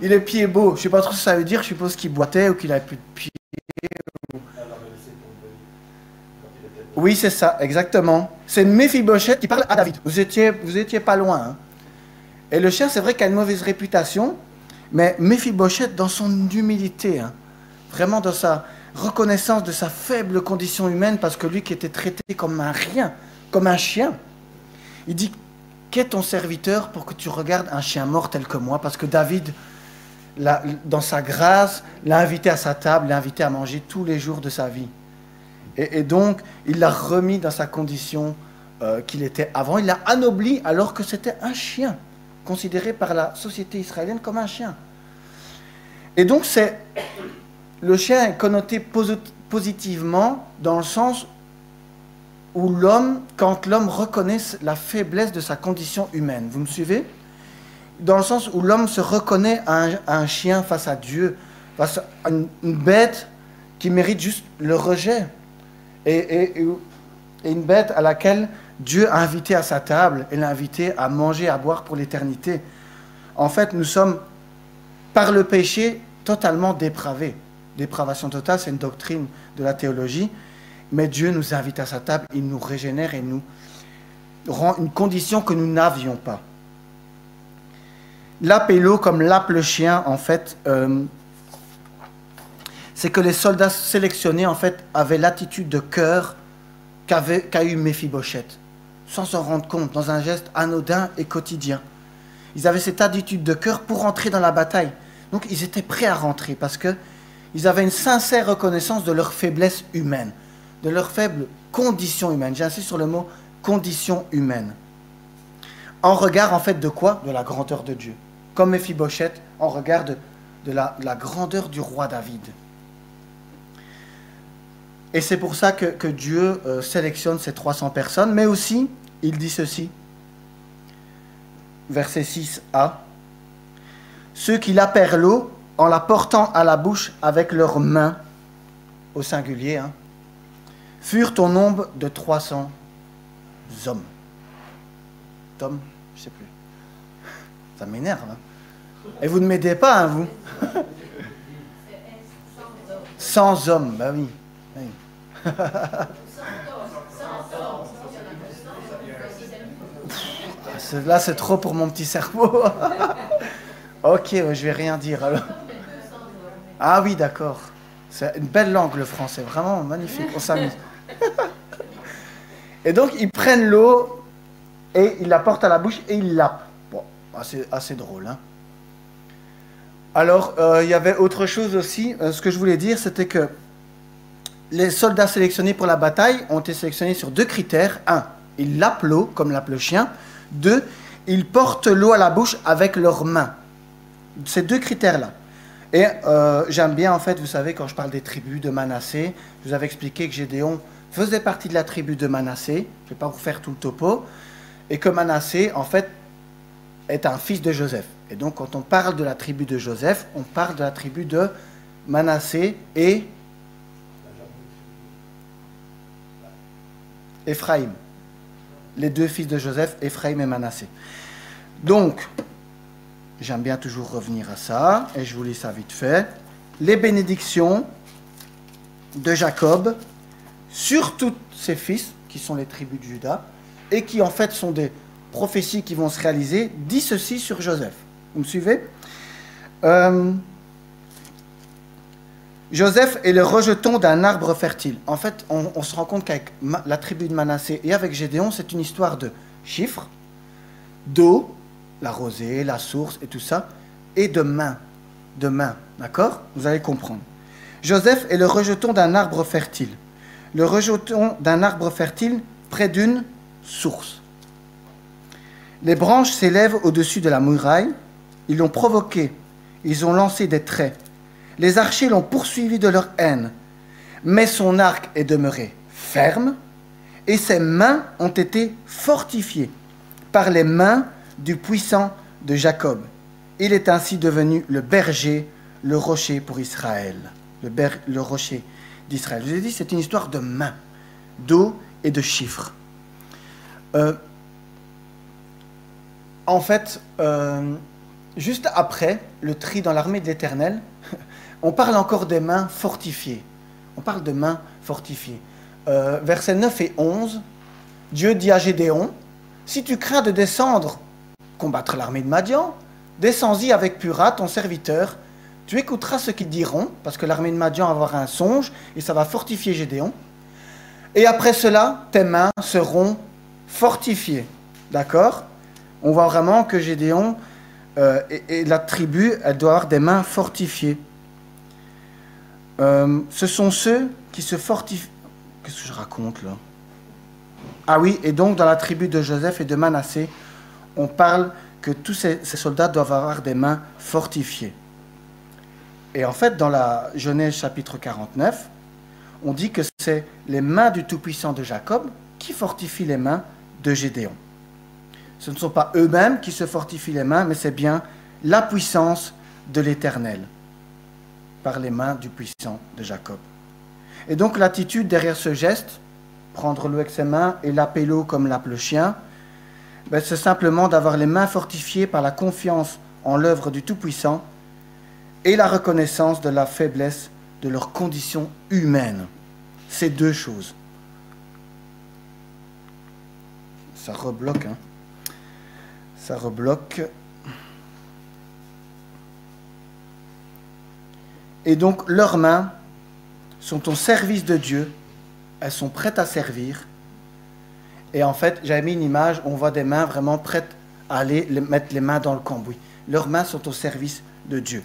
Il est pied beau. Je ne sais pas trop ce que ça veut dire. Je suppose qu'il boitait ou qu'il avait plus de pied. Oui, c'est ça, exactement. C'est Mephibosheth qui parle à David. Vous étiez pas loin. Hein. Et le chien, c'est vrai qu'il a une mauvaise réputation, mais Mephibosheth, dans son humilité, hein, vraiment dans sa reconnaissance de sa faible condition humaine, parce que lui qui était traité comme un rien, comme un chien, il dit, qu'est ton serviteur pour que tu regardes un chien mort tel que moi? Parce que David, dans sa grâce, l'a invité à sa table, l'a invité à manger tous les jours de sa vie. Et donc, il l'a remis dans sa condition qu'il était avant. Il l'a anobli alors que c'était un chien, considéré par la société israélienne comme un chien. Et donc, le chien est connoté positivement dans le sens où quand l'homme reconnaît la faiblesse de sa condition humaine. Vous me suivez? Dans le sens où l'homme se reconnaît à un chien face à Dieu, face à une bête qui mérite juste le rejet. Et une bête à laquelle Dieu a invité à sa table et l'a invité à manger, à boire pour l'éternité. En fait, nous sommes, par le péché, totalement dépravés. Dépravation totale, c'est une doctrine de la théologie, mais Dieu nous invite à sa table, il nous régénère et nous rend une condition que nous n'avions pas. L'appello, comme l'appelle le chien, en fait, c'est que les soldats sélectionnés, en fait, avaient l'attitude de cœur qu'a eu Mephibosheth, sans s'en rendre compte, dans un geste anodin et quotidien. Ils avaient cette attitude de cœur pour rentrer dans la bataille. Donc, ils étaient prêts à rentrer parce qu'ils avaient une sincère reconnaissance de leur faiblesse humaine, de leur faible condition humaine. J'insiste sur le mot condition humaine. En regard, en fait, de quoi? De la grandeur de Dieu. Comme Mephibosheth, en regard de la grandeur du roi David. Et c'est pour ça que Dieu sélectionne ces 300 personnes, mais aussi, il dit ceci, verset 6a, « Ceux qui lapèrent l'eau en la portant à la bouche avec leurs mains, au singulier, hein, furent au nombre de 300 hommes. » Tom, je ne sais plus. Ça m'énerve. Hein. Et vous ne m'aidez pas, hein, vous 100 hommes, bah oui. Oui. Là, c'est trop pour mon petit cerveau. Ok, je vais rien dire alors. Ah oui, d'accord. C'est une belle langue, le français, vraiment magnifique. On s'amuse. Et donc, ils prennent l'eau et il la porte à la bouche et il lappe. Bon, assez drôle, hein. Alors, il y avait autre chose aussi. Ce que je voulais dire, c'était que les soldats sélectionnés pour la bataille ont été sélectionnés sur 2 critères. 1, ils lappent l'eau, comme lappe le chien. 2, ils portent l'eau à la bouche avec leurs mains. Ces 2 critères-là. Et j'aime bien, en fait, vous savez, quand je parle des tribus de Manassé, je vous avais expliqué que Gédéon faisait partie de la tribu de Manassé. Je ne vais pas vous faire tout le topo. Et que Manassé, en fait, est un fils de Joseph. Et donc, quand on parle de la tribu de Joseph, on parle de la tribu de Manassé et Éphraïm. Les 2 fils de Joseph, Éphraïm et Manassé. Donc, j'aime bien toujours revenir à ça, et je vous lis ça vite fait. Les bénédictions de Jacob sur tous ses fils, qui sont les tribus de Juda, et qui en fait sont des prophéties qui vont se réaliser, dit ceci sur Joseph. Vous me suivez? Joseph est le rejeton d'un arbre fertile. En fait, on se rend compte qu'avec la tribu de Manassé et avec Gédéon, c'est une histoire de chiffres, d'eau, la rosée, la source et tout ça, et de main. De main, d'accord? Vous allez comprendre. Joseph est le rejeton d'un arbre fertile. Le rejeton d'un arbre fertile près d'une source. Les branches s'élèvent au-dessus de la muraille. Ils l'ont provoqué. Ils ont lancé des traits. Les archers l'ont poursuivi de leur haine. Mais son arc est demeuré ferme et ses mains ont été fortifiées par les mains du puissant de Jacob. Il est ainsi devenu le berger, le rocher pour Israël. Le rocher d'Israël. Je vous ai dit, c'est une histoire de mains, d'eau et de chiffres. En fait, juste après le tri dans l'armée de l'Éternel, on parle encore des mains fortifiées. On parle de mains fortifiées. Versets 9 et 11, Dieu dit à Gédéon, « Si tu crains de descendre combattre l'armée de Madian, descends-y avec Pura, ton serviteur. Tu écouteras ce qu'ils diront, parce que l'armée de Madian va avoir un songe, et ça va fortifier Gédéon. Et après cela, tes mains seront fortifiées. » D'accord? On voit vraiment que Gédéon et la tribu, elle doit avoir des mains fortifiées. Ce sont ceux qui se fortifient. Qu'est-ce que je raconte là? Ah oui, et donc dans la tribu de Joseph et de Manassé, on parle que tous ces soldats doivent avoir des mains fortifiées. Et en fait, dans la Genèse chapitre 49, on dit que c'est les mains du Tout-Puissant de Jacob qui fortifient les mains de Gédéon. Ce ne sont pas eux-mêmes qui se fortifient les mains, mais c'est bien la puissance de l'Éternel par les mains du puissant de Jacob. Et donc l'attitude derrière ce geste, prendre l'eau avec ses mains et laper l'eau comme lappe le chien, ben c'est simplement d'avoir les mains fortifiées par la confiance en l'œuvre du Tout-Puissant et la reconnaissance de la faiblesse de leur condition humaine. Ces 2 choses. Ça rebloque, hein. Ça rebloque. Et donc, leurs mains sont au service de Dieu. Elles sont prêtes à servir. Et en fait, j'avais mis une image, on voit des mains vraiment prêtes à aller mettre les mains dans le cambouis. Leurs mains sont au service de Dieu.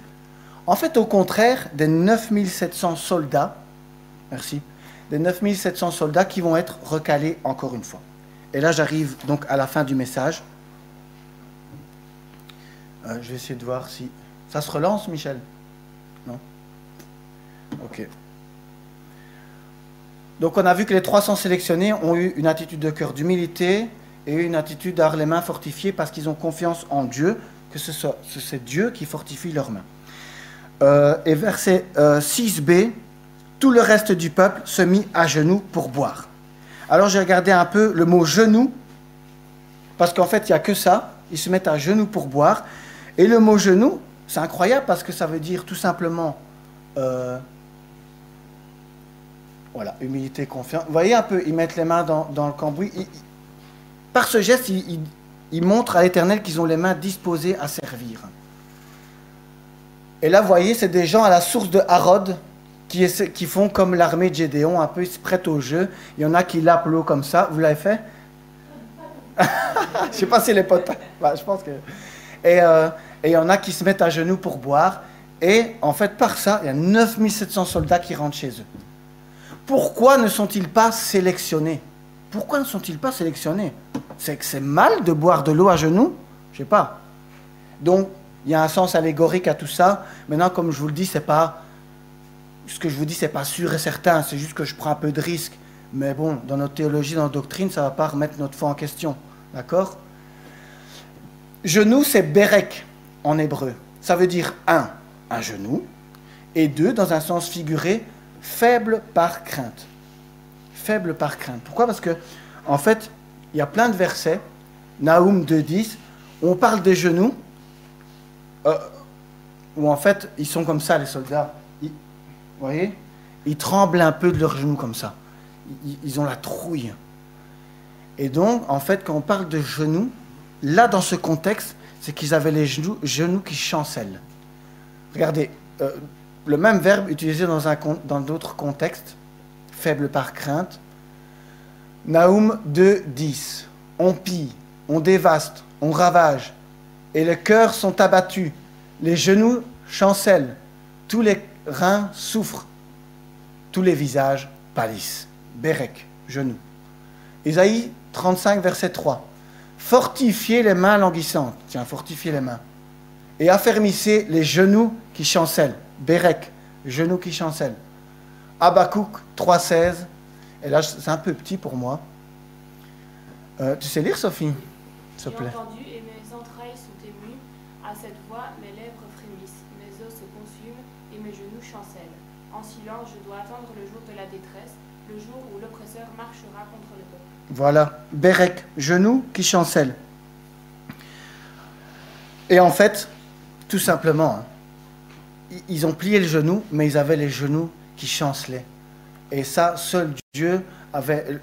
En fait, au contraire, des 9700 soldats, merci, des 9700 soldats qui vont être recalés encore une fois. Et là, j'arrive donc à la fin du message. Je vais essayer de voir si... Ça se relance, Michel? Non? Ok. Donc on a vu que les 300 sélectionnés ont eu une attitude de cœur d'humilité et une attitude d'avoir les mains fortifiées parce qu'ils ont confiance en Dieu, que c'est Dieu qui fortifie leurs mains. Et verset 6b, tout le reste du peuple se mit à genoux pour boire. Alors j'ai regardé un peu le mot genou, parce qu'en fait il n'y a que ça, ils se mettent à genoux pour boire. Et le mot genou, c'est incroyable parce que ça veut dire tout simplement... Voilà, humilité, confiance. Vous voyez un peu, ils mettent les mains dans le cambouis. Par ce geste, ils montrent à l'Éternel qu'ils ont les mains disposées à servir. Et là, vous voyez, c'est des gens à la source de Harod qui font comme l'armée de Gédéon, un peu, ils se prêtent au jeu. Il y en a qui lappent l'eau comme ça. Vous l'avez fait? Je ne sais pas si les potes... Bah, je pense que... Et il y en a qui se mettent à genoux pour boire. Et en fait, par ça, il y a 9700 soldats qui rentrent chez eux. Pourquoi ne sont-ils pas sélectionnés? Pourquoi ne sont-ils pas sélectionnés? C'est que c'est mal de boire de l'eau à genoux? Je ne sais pas. Donc, il y a un sens allégorique à tout ça. Maintenant, comme je vous le dis, c'est pas... Ce que je vous dis, c'est pas sûr et certain. C'est juste que je prends un peu de risque. Mais bon, dans notre théologie, dans notre doctrine, ça ne va pas remettre notre foi en question. D'accord? Genou, c'est berek en hébreu. Ça veut dire un genou. Et deux, dans un sens figuré, faible par crainte. Faible par crainte. Pourquoi? Parce que, en fait, il y a plein de versets, Naoum 2,10, où on parle des genoux, où en fait, ils sont comme ça, les soldats. Vous voyez? Ils tremblent un peu de leurs genoux comme ça. Ils ont la trouille. Et donc, en fait, quand on parle de genoux, là, dans ce contexte, c'est qu'ils avaient les genoux qui chancellent. Regardez, le même verbe utilisé dans d'autres contextes, faible par crainte. Naoum 2,10. On pille, on dévaste, on ravage, et les cœurs sont abattus, les genoux chancellent, tous les reins souffrent, tous les visages pâlissent. Bérek, genou. Isaïe 35, verset 3. Fortifiez les mains languissantes, tiens, fortifiez les mains, et affermissez les genoux qui chancellent. Bérek, genoux qui chancellent. Habakkuk 3,16. Et là, c'est un peu petit pour moi. Tu sais lire, Sophie? S'il te plaît. J'ai entendu et mes entrailles sont émues. À cette voix, mes lèvres frémissent, mes os se consument et mes genoux chancellent. En silence, je dois attendre le jour de la détresse, le jour où l'oppresseur marchera contre le peuple. Voilà, Bérek, genoux qui chancellent. Et en fait, tout simplement, ils ont plié le genou, mais ils avaient les genoux qui chancelaient. Et ça, seul Dieu avait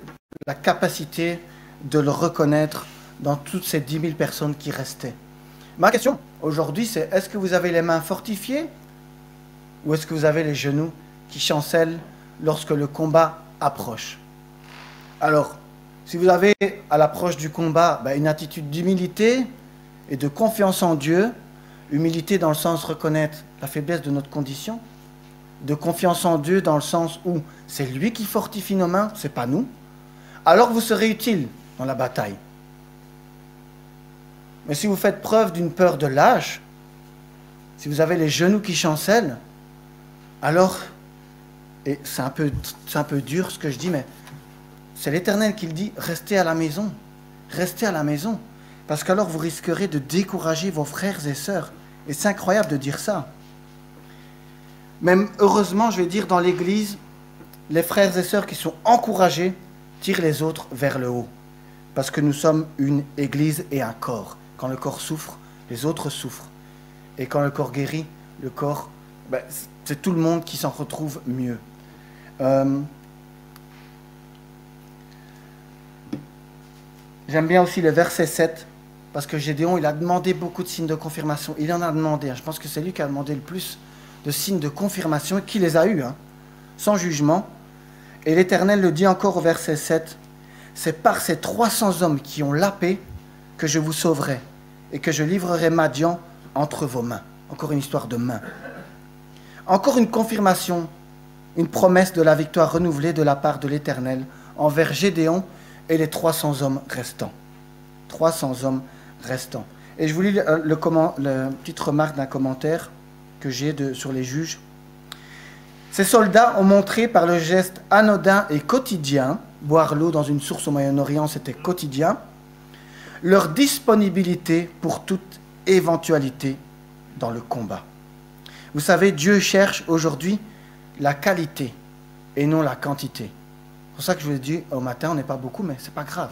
la capacité de le reconnaître dans toutes ces 10 000 personnes qui restaient. Ma question aujourd'hui, c'est est-ce que vous avez les mains fortifiées ou est-ce que vous avez les genoux qui chancellent lorsque le combat approche? Alors, si vous avez à l'approche du combat une attitude d'humilité et de confiance en Dieu, humilité dans le sens reconnaître la faiblesse de notre condition, de confiance en Dieu dans le sens où c'est lui qui fortifie nos mains, c'est pas nous, alors vous serez utile dans la bataille. Mais si vous faites preuve d'une peur de lâche, si vous avez les genoux qui chancellent, alors, et c'est un peu dur ce que je dis, mais c'est l'Éternel qui le dit, restez à la maison, parce qu'alors vous risquerez de décourager vos frères et sœurs. Et c'est incroyable de dire ça. Même heureusement, je vais dire, dans l'Église, les frères et sœurs qui sont encouragés tirent les autres vers le haut. Parce que nous sommes une Église et un corps. Quand le corps souffre, les autres souffrent. Et quand le corps guérit, le corps, c'est tout le monde qui s'en retrouve mieux. J'aime bien aussi le verset 7, parce que Gédéon, il a demandé beaucoup de signes de confirmation. Il en a demandé. Je pense que c'est lui qui a demandé le plus de signes de confirmation et qui les a eus, sans jugement. Et l'Éternel le dit encore au verset 7, c'est par ces 300 hommes qui ont la paix que je vous sauverai et que je livrerai Madian entre vos mains. Encore une histoire de main. Encore une confirmation, une promesse de la victoire renouvelée de la part de l'Éternel envers Gédéon et les 300 hommes restants. 300 hommes restants. Et je vous lis la petite remarque d'un commentaire que j'ai sur les juges. Ces soldats ont montré par le geste anodin et quotidien, boire l'eau dans une source au Moyen-Orient, c'était quotidien, leur disponibilité pour toute éventualité dans le combat. Vous savez, Dieu cherche aujourd'hui la qualité et non la quantité. C'est pour ça que je vous ai dit au matin, on n'est pas beaucoup, mais ce n'est pas grave.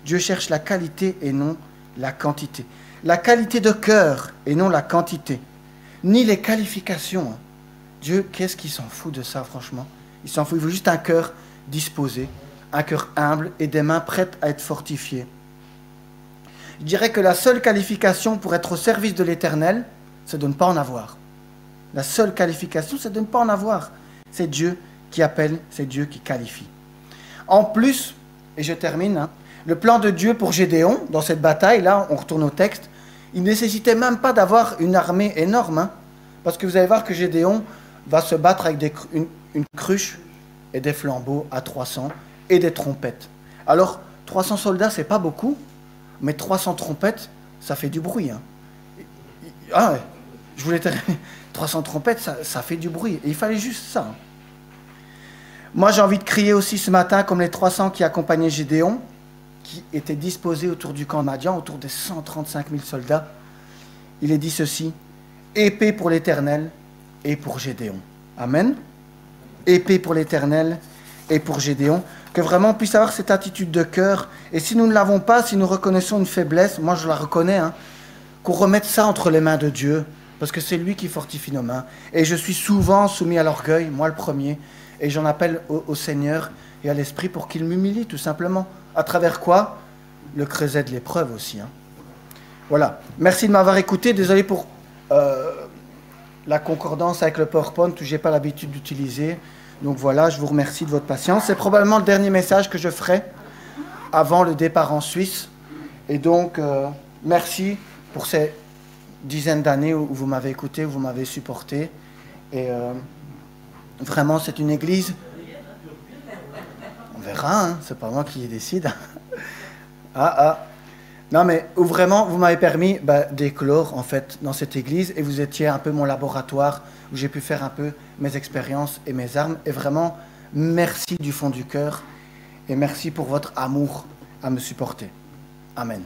Dieu cherche la qualité et non la quantité. La qualité de cœur et non la quantité. Ni les qualifications. Dieu, qu'est-ce qu'il s'en fout de ça, franchement? Il s'en fout, il veut juste un cœur disposé, un cœur humble et des mains prêtes à être fortifiées. Je dirais que la seule qualification pour être au service de l'Éternel, c'est de ne pas en avoir. La seule qualification, c'est de ne pas en avoir. C'est Dieu qui appelle, c'est Dieu qui qualifie. En plus, et je termine, Le plan de Dieu pour Gédéon, dans cette bataille, là, on retourne au texte, il ne nécessitait même pas d'avoir une armée énorme, hein, parce que vous allez voir que Gédéon va se battre avec une cruche et des flambeaux à 300 et des trompettes. Alors, 300 soldats, c'est pas beaucoup, mais 300 trompettes, ça fait du bruit. Hein. Ah ouais, je voulais dire, 300 trompettes, ça fait du bruit. Et il fallait juste ça. Hein. Moi, j'ai envie de crier aussi ce matin, comme les 300 qui accompagnaient Gédéon, qui étaient disposés autour du camp Madian, autour des 135 000 soldats. Il est dit ceci, épée pour l'Éternel et pour Gédéon. Amen. Épée pour l'Éternel et pour Gédéon. Que vraiment on puisse avoir cette attitude de cœur. Et si nous ne l'avons pas, si nous reconnaissons une faiblesse, moi je la reconnais, hein, qu'on remette ça entre les mains de Dieu, parce que c'est lui qui fortifie nos mains. Et je suis souvent soumis à l'orgueil, moi le premier, et j'en appelle au Seigneur et à l'Esprit pour qu'il m'humilie tout simplement. À travers quoi? Le creuset de l'épreuve aussi. Hein. Voilà. Merci de m'avoir écouté. Désolé pour la concordance avec le PowerPoint que je n'ai pas l'habitude d'utiliser. Donc voilà, je vous remercie de votre patience. C'est probablement le dernier message que je ferai avant le départ en Suisse. Et donc, merci pour ces dizaines d'années où vous m'avez écouté, où vous m'avez supporté. Et vraiment, c'est une église. On verra, hein, c'est pas moi qui décide. Non, mais où vraiment, vous m'avez permis d'éclore, en fait, dans cette église, et vous étiez un peu mon laboratoire, où j'ai pu faire un peu mes expériences et mes armes. Et vraiment, merci du fond du cœur, et merci pour votre amour à me supporter. Amen.